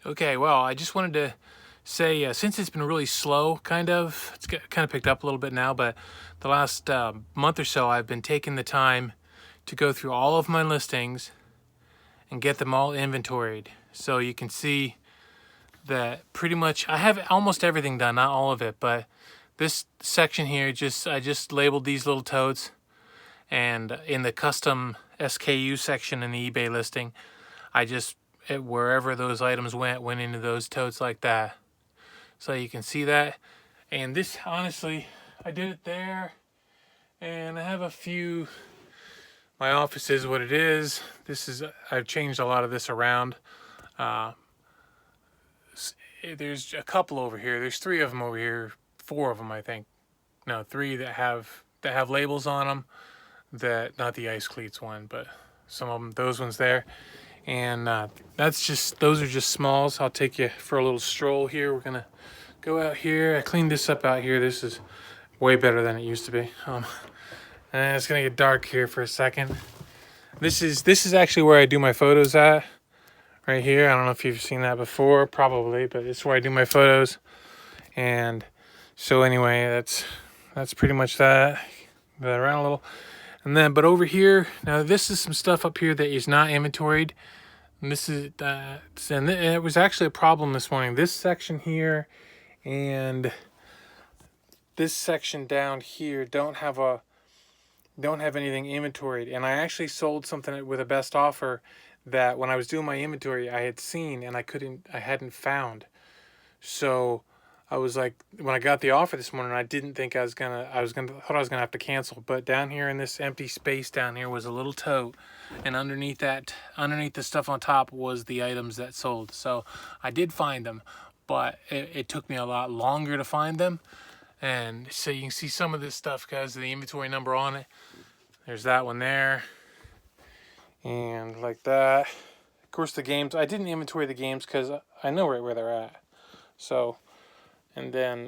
Okay, well, I just wanted to say, since it's been really slow, it's kind of picked up a little bit now, but the last month or so, I've been taking the time to go through all of my listings and get them all inventoried. So you can see that pretty much I have almost everything done, not all of it, but this section here, I just labeled these little totes, and in the custom SKU section in the eBay listing, wherever those items went into those totes like that. So you can see that. And this, honestly, I did it there. And I have a few, my office is what it is. I've changed a lot of this around. There's a couple over here. There's 3 of them over here. 4 of them, I think. No, 3 that have labels on them. Not the ice cleats one, but some of them, those ones there. And those are just smalls. I'll take you for a little stroll here. We're gonna go out here. I cleaned this up out here. This is way better than it used to be. And it's gonna get dark here for a second. This is actually where I do my photos at. Right here. I don't know if you've seen that before, probably, but it's where I do my photos. And so anyway, that's pretty much that. Move that around a little. And then, but over here, now this is some stuff up here that is not inventoried. And this is and it was actually a problem this morning. This section here and this section down here don't have anything inventoried. And I actually sold something with a best offer that when I was doing my inventory I had seen and I hadn't found. So I was like, when I got the offer this morning, I didn't think I thought I was gonna have to cancel. But down here in this empty space down here was a little tote, and underneath the stuff on top was the items that sold. So I did find them, but it took me a lot longer to find them. And so you can see some of this stuff because of the inventory number on it. There's that one there, and like that. Of course, the games, I didn't inventory the games because I know right where they're at. So. And then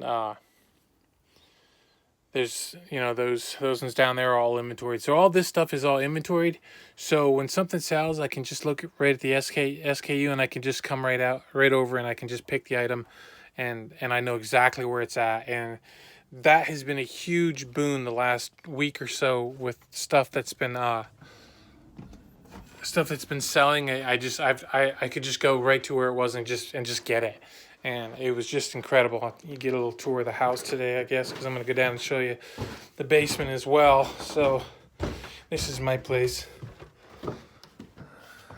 there's, those ones down there are all inventoried. So all this stuff is all inventoried. So when something sells, I can just look right at the SKU and I can just come right over and I can just pick the item and I know exactly where it's at. And that has been a huge boon the last week or so with stuff that's been selling. I could just go right to where it was and just get it. And it was just incredible. You get a little tour of the house today, I guess, because I'm going to go down and show you the basement as well. So this is my place.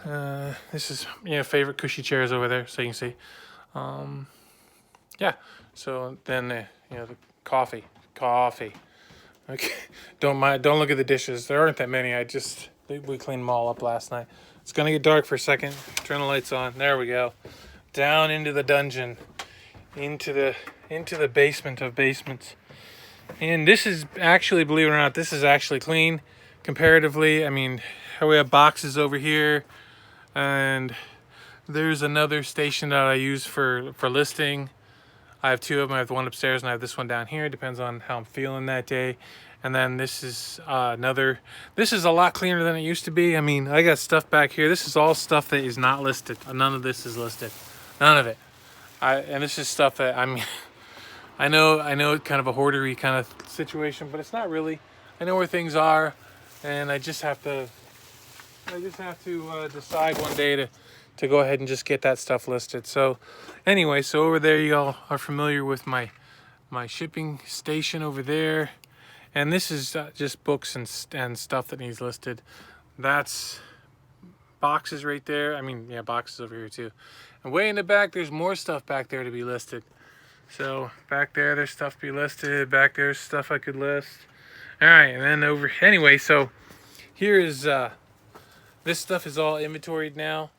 This is favorite cushy chairs over there, so you can see. Yeah. So then the coffee. Okay. Don't look at the dishes. There aren't that many. We cleaned them all up last night. It's gonna get dark for a second. Turn the lights on. There we go. Down into the dungeon, into the basement of basements. And this is actually, believe it or not, this is actually clean comparatively. I mean, we have boxes over here, and there's another station that I use for listing. I have 2 of them. I have the one upstairs and I have this one down here. It depends on how I'm feeling that day. And then this is this is a lot cleaner than it used to be. I mean, I got stuff back here. This is all stuff that is not listed. None of this is listed. None of it. And this is stuff that, I mean, I know it's kind of a hoardery kind of situation, but it's not really. I know where things are, and I just have to decide one day to go ahead and just get that stuff listed. So anyway, so over there you all are familiar with my shipping station over there. And this is just books and stuff that needs listed. That's boxes right there. I mean, yeah, boxes over here too. And way in the back, there's more stuff back there to be listed. So back there's stuff to be listed. Back there's stuff I could list. All right, and then anyway, so here is, this stuff is all inventoried now.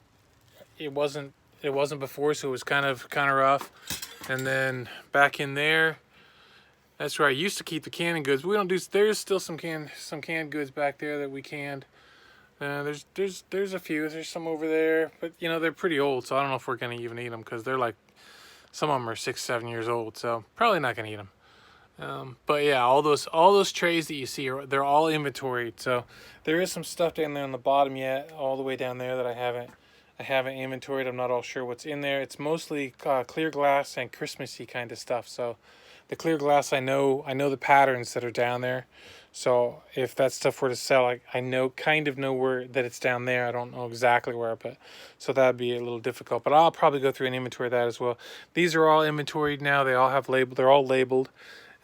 It wasn't before, so it was kind of rough. And then back in there, that's where I used to keep the canned goods. There's still some canned goods back there that we canned. There's a few. There's some over there, but they're pretty old, so I don't know if we're gonna even eat them because they're like, some of them are 6-7 years old, so probably not gonna eat them. But yeah, all those trays that you see they're all inventoried. So there is some stuff down there on the bottom yet, all the way down there that I haven't I haven't inventoried. I'm not all sure what's in there. It's mostly clear glass and Christmassy kind of stuff. So the clear glass, I know the patterns that are down there. So if that stuff were to sell, I kind of know where that it's down there. I don't know exactly where, but so that'd be a little difficult. But I'll probably go through and inventory that as well. These are all inventoried now. They all have label. They're all labeled.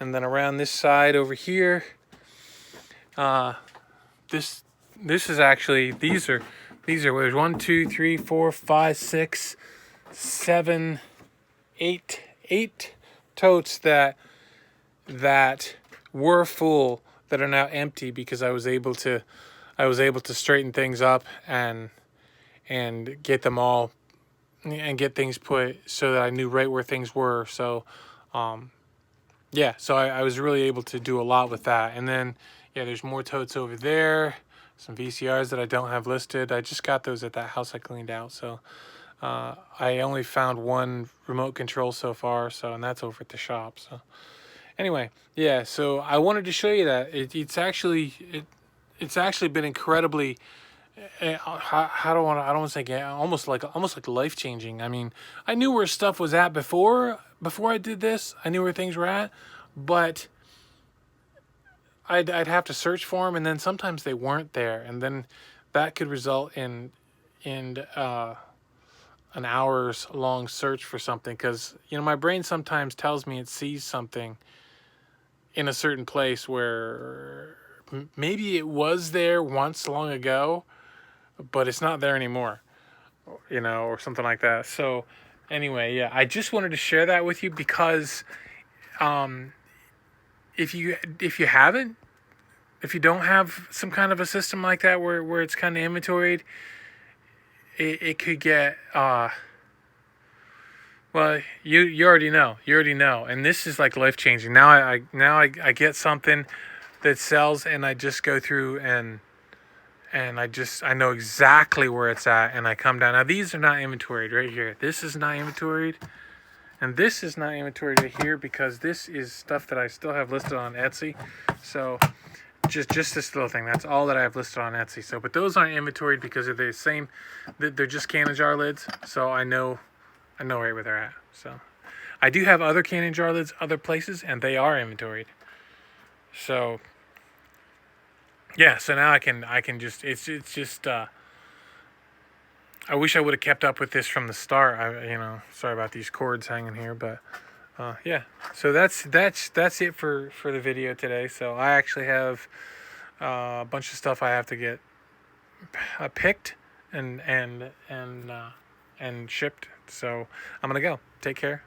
And then around this side over here, this is actually these are there's 1, 2, 3, 4, 5, 6, 7, 8 totes that were full that are now empty because I was able to straighten things up and get them all and get things put so that I knew right where things were. So yeah, so I was really able to do a lot with that. And then yeah, there's more totes over there, some VCRs that I don't have listed. I just got those at that house I cleaned out. So I only found one remote control so far, so, and that's over at the shop. So anyway, yeah, so I wanted to show you that it's actually been incredibly I don't want to say almost like life changing. I mean, I knew where stuff was at before I did this. I knew where things were at, but I'd have to search for them, and then sometimes they weren't there, and then that could result in an hours long search for something, because my brain sometimes tells me it sees something in a certain place where maybe it was there once long ago, but it's not there anymore, or something like that. So anyway, yeah, I just wanted to share that with you because if you don't have some kind of a system like that where it's kind of inventoried, it could get well, you already know, and this is like life changing. Now I get something that sells, and I just go through and I know exactly where it's at, and I come down. Now these are not inventoried right here. This is not inventoried, and this is not inventoried right here because this is stuff that I still have listed on Etsy. So just this little thing. That's all that I have listed on Etsy. So, but those aren't inventoried because they're the same. They're just canning jar lids. So I know right where they're at. So I do have other canning jar lids other places, and they are inventoried. So yeah, so now I can just it's just I wish I would have kept up with this from the start. Sorry about these cords hanging here, but yeah. So that's it for the video today. So I actually have a bunch of stuff I have to get picked and shipped. So I'm gonna go. Take care.